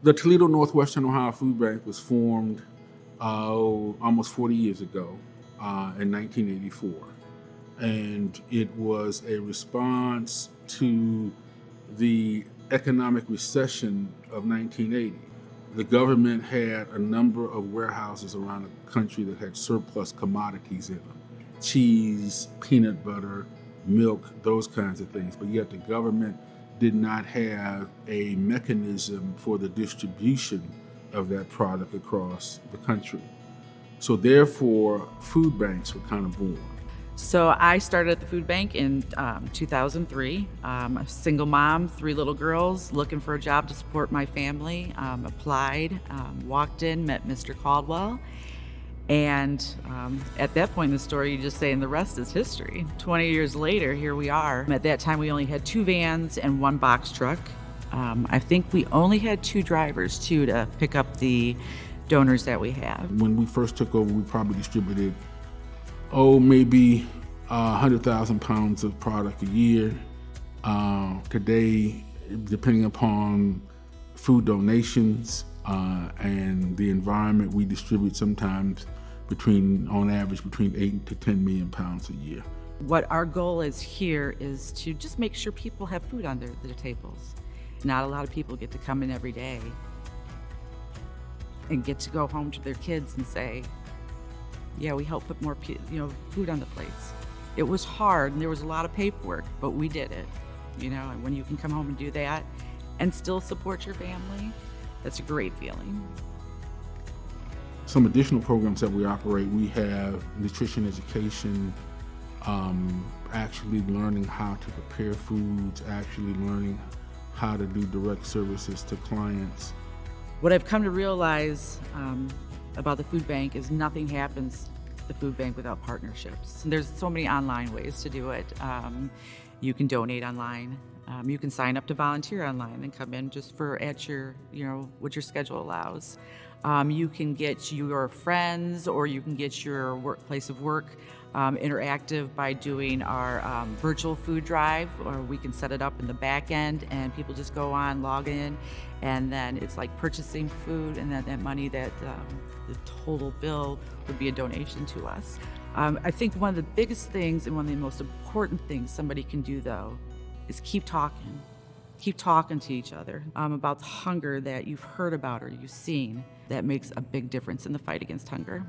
The Toledo Northwestern Ohio Food Bank was formed almost 40 years ago in 1984. And it was a response to the economic recession of 1980. The government had a number of warehouses around the country that had surplus commodities in them: cheese, peanut butter, milk, those kinds of things. But yet the government did not have a mechanism for the distribution of that product across the country. So therefore, food banks were kind of born. So I started at the food bank in 2003. A single mom, 3 little girls, looking for a job to support my family. Applied, walked in, met Mr. Caldwell. And at that point in the story, you just say, and the rest is history. 20 years later, here we are. At that time, we only had 2 vans and 1 box truck. I think we only had 2 drivers, too, to pick up the donors that we have. When we first took over, we probably distributed maybe 100,000 pounds of product a year. Today, depending upon food donations and the environment, we distribute sometimes on average, between 8 to 10 million pounds a year. What our goal is here is to just make sure people have food on their tables. Not a lot of people get to come in every day and get to go home to their kids and say, yeah, we helped put more food on the plates. It was hard and there was a lot of paperwork, but we did it. And when you can come home and do that and still support your family, that's a great feeling. Some additional programs that we operate, we have nutrition education, actually learning how to prepare foods, actually learning how to do direct services to clients. What I've come to realize about the food bank is nothing happens at the food bank without partnerships. And there's so many online ways to do it. You can donate online. You can sign up to volunteer online and come in just at your, what your schedule allows. You can get your friends or you can get your workplace of work interactive by doing our virtual food drive, or we can set it up in the back end and people just go on, log in, and then it's like purchasing food, and then that money, the total bill would be a donation to us. I think one of the biggest things and one of the most important things somebody can do, though, is keep talking to each other about the hunger that you've heard about or you've seen. That makes a big difference in the fight against hunger.